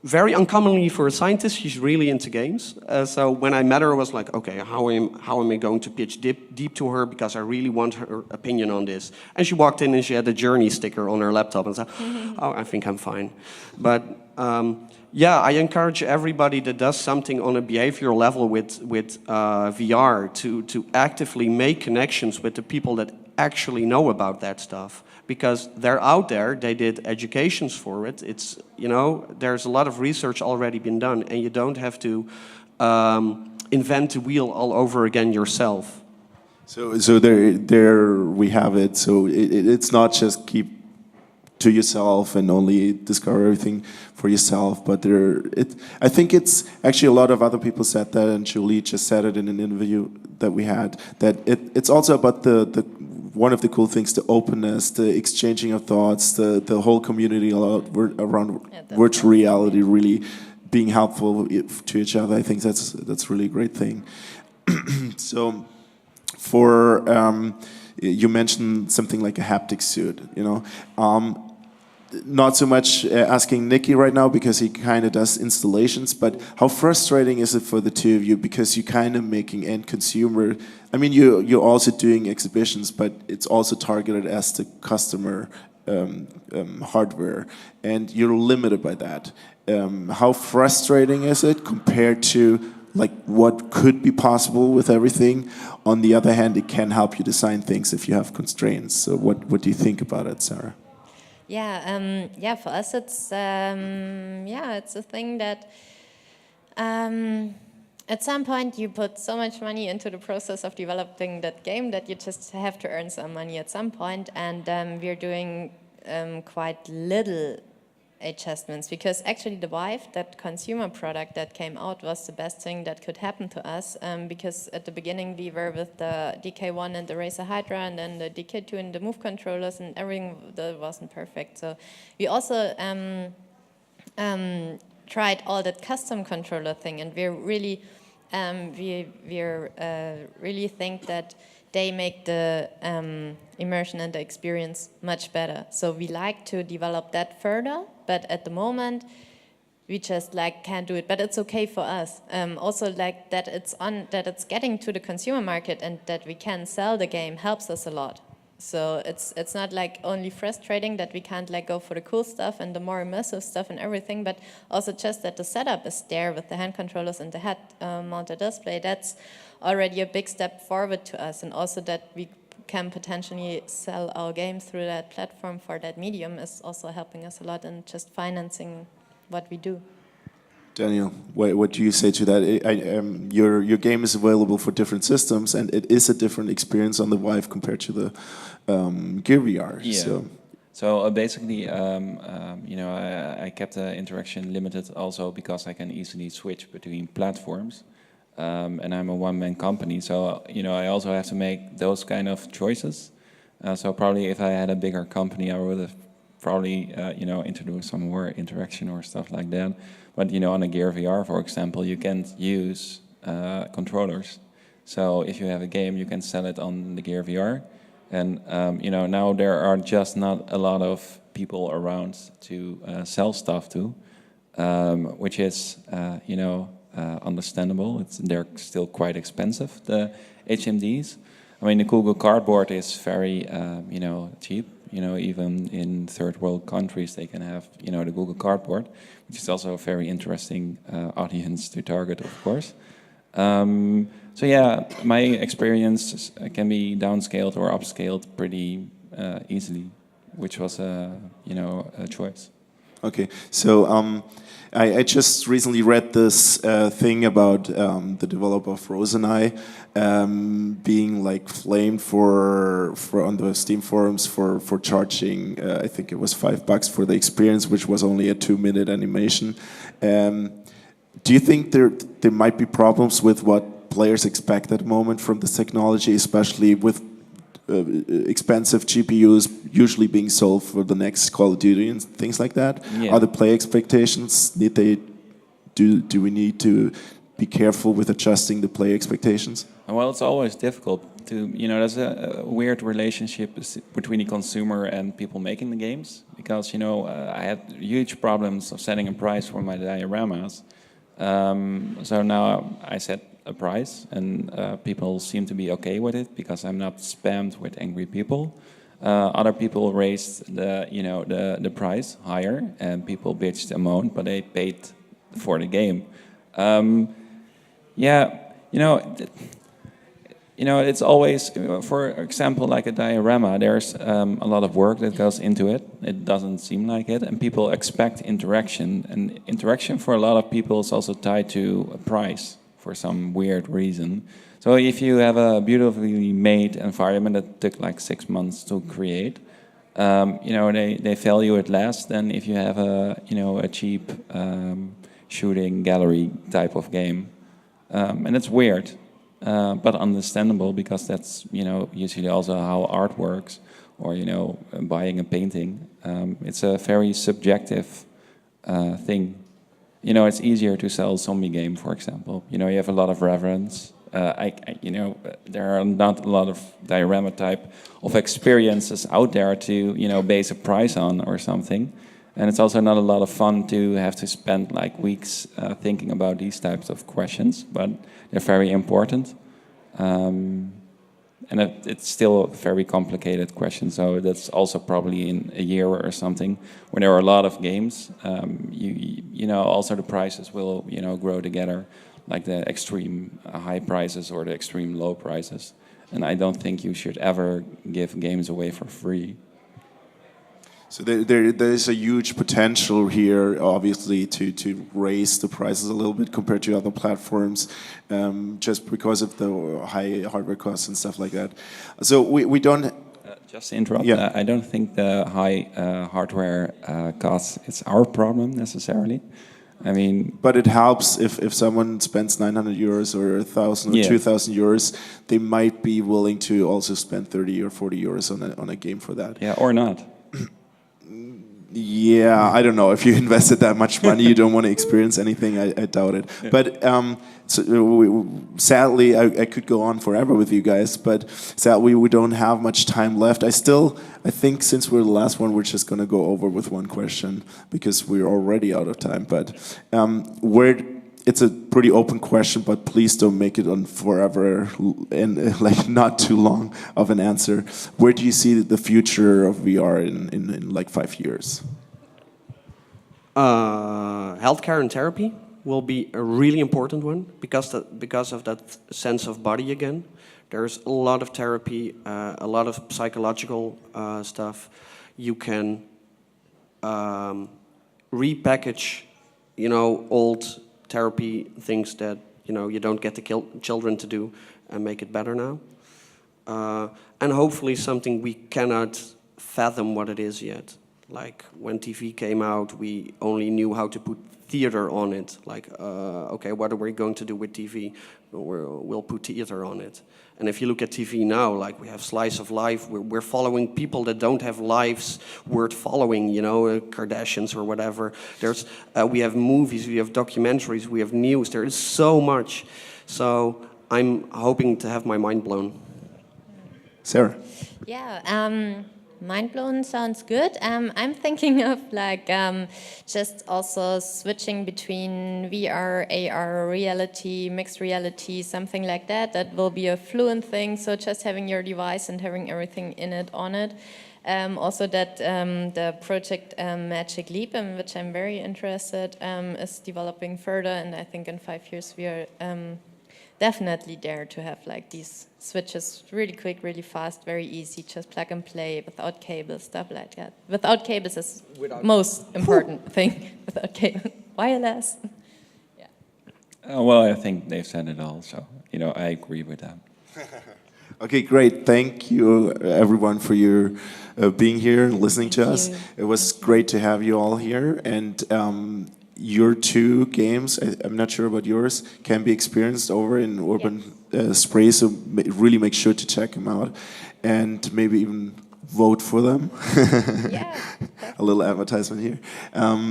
very uncommonly for a scientist, she's really into games. So when I met her, I was like, okay, how am I going to pitch deep to her because I really want her opinion on this. And she walked in and she had a Journey sticker on her laptop and said, oh, I think I'm fine. But I encourage everybody that does something on a behavioral level with VR to actively make connections with the people that actually know about that stuff. Because they're out there, they did educations for it. It's, there's a lot of research already been done, and you don't have to invent the wheel all over again yourself. So there we have it. So it's not just keep to yourself and only discover everything for yourself, but I think it's actually a lot of other people said that, and Julie just said it in an interview that we had, that it's also about the one of the cool things, the openness, the exchanging of thoughts, the whole community around virtual reality really being helpful to each other. I think that's really a great thing. So for you mentioned something like a haptic suit, not so much asking Niki right now because he kind of does installations, but how frustrating is it for the two of you because you're kind of making end consumer. I mean, you're also doing exhibitions, but it's also targeted as the customer hardware, and you're limited by that. How frustrating is it compared to like what could be possible with everything? On the other hand, it can help you design things if you have constraints. So what do you think about it, Sarah? Yeah, for us it's it's a thing that at some point you put so much money into the process of developing that game that you just have to earn some money at some point, and we're doing quite little adjustments because actually the Vive, that consumer product that came out, was the best thing that could happen to us because at the beginning we were with the DK1 and the Razer Hydra and then the DK2 and the Move controllers, and everything that wasn't perfect. So we also tried all that custom controller thing, and we're really really think that they make the immersion and the experience much better. So we like to develop that further, but at the moment we just can't do it. But it's okay for us. Also that it's getting to the consumer market and that we can sell the game helps us a lot. So it's not only frustrating that we can't go for the cool stuff and the more immersive stuff and everything, but also just that the setup is there with the hand controllers and the head mounted display. That's already a big step forward to us, and also that we can potentially sell our games through that platform for that medium is also helping us a lot in just financing what we do. Daniel, what do you say to that? Your game is available for different systems, and it is a different experience on the Vive compared to the Gear VR. Yeah. So basically, you know, I kept the interaction limited also because I can easily switch between platforms, and I'm a one-man company. So you know, I also have to make those kind of choices. So probably if I had a bigger company, I would have probably you know, introduced some more interaction or stuff like that. But you know, on a Gear VR, for example, you can't use controllers. So if you have a game, you can sell it on the Gear VR. And you know, now there are just not a lot of people around to sell stuff to, which is you know, understandable. They're still quite expensive, the HMDs. I mean, the Google Cardboard is very you know, cheap. You know, even in third world countries, they can have, you know, the Google Cardboard, which is also a very interesting audience to target, of course. So yeah, my experience can be downscaled or upscaled pretty easily, which was you know, a choice. Okay, so I just recently read this thing about the developer Frozeneye being like flamed for on the Steam forums for charging I think it was $5 for the experience, which was only a 2-minute animation. Do you think there might be problems with what players expect at the moment from this technology, especially with expensive GPUs usually being sold for the next Call of Duty and things like that? Yeah. Are the play expectations, do we need to be careful with adjusting the play expectations? Well, it's always difficult to, you know, there's a weird relationship between the consumer and people making the games, because, you know, I had huge problems of setting a price for my dioramas. So now I set a price, and people seem to be okay with it because I'm not spammed with angry people. Other people raised the price higher, and people bitched a moan, but they paid for the game. Yeah, it's always, for example, like a diorama. There's a lot of work that goes into it. It doesn't seem like it, and people expect interaction. And interaction for a lot of people is also tied to a price for some weird reason. So if you have a beautifully made environment that took like 6 months to create, they value it less than if you have a cheap shooting gallery type of game. And it's weird, but understandable, because that's usually also how art works, or buying a painting. It's a very subjective thing. It's easier to sell a zombie game, for example. You have a lot of reverence. There are not a lot of diorama type of experiences out there to base a price on or something. And it's also not a lot of fun to have to spend like weeks thinking about these types of questions, but they're very important. And it's still a very complicated question, so that's also probably in a year or something, when there are a lot of games, also the prices will grow together, like the extreme high prices or the extreme low prices. And I don't think you should ever give games away for free. So there is a huge potential here, obviously, to raise the prices a little bit compared to other platforms, just because of the high hardware costs and stuff like that. So we don't... just to interrupt, yeah. I don't think the high hardware costs is our problem necessarily. I mean... But it helps if someone spends 900 euros or 1,000 or 2,000 euros, they might be willing to also spend 30 or 40 euros on a game for that. Yeah, or not. Yeah, I don't know. If you invested that much money, you don't want to experience anything. I doubt it. Yeah. But sadly, I could go on forever with you guys, but sadly, we don't have much time left. I think since we're the last one, we're just going to go over with one question because we're already out of time. But it's a pretty open question, but please don't make it on forever and like not too long of an answer. Where do you see the future of VR in like 5 years? Healthcare and therapy. will be a really important one because of that sense of body again. There's a lot of therapy, a lot of psychological stuff. You can repackage, old therapy things that you don't get the children to do, and make it better now. And hopefully something we cannot fathom what it is yet. Like when TV came out, we only knew how to put theater on it. Like, okay, what are we going to do with TV? We'll put theater on it. And if you look at TV now, like we have slice of life, we're following people that don't have lives worth following, Kardashians or whatever. We have movies, we have documentaries, we have news. There is so much. So I'm hoping to have my mind blown. Sarah? Yeah, mind blown sounds good. I'm thinking of just also switching between VR, AR, reality, mixed reality, something like that. That will be a fluent thing. So just having your device and having everything in it, on it. Also that the project Magic Leap, in which I'm very interested, is developing further. And I think in 5 years we are definitely there to have these switches really quick, really fast, very easy, just plug and play without cables, stuff like that. Without cables is most important thing. Without cable, wireless. Yeah. Well, I think they've said it all, so I agree with that. Okay, great. Thank you, everyone, for your being here and listening to us. It was great to have you all here, and your 2 games, I'm not sure about yours, can be experienced over in Urban Spray, so really make sure to check them out and maybe even vote for them. Yeah. A little advertisement here.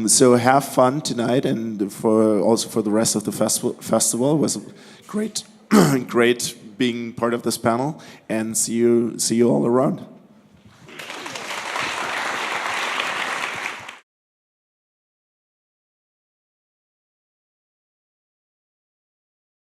So have fun tonight, and also for the rest of the festival. It was great, great being part of this panel, and see you all around.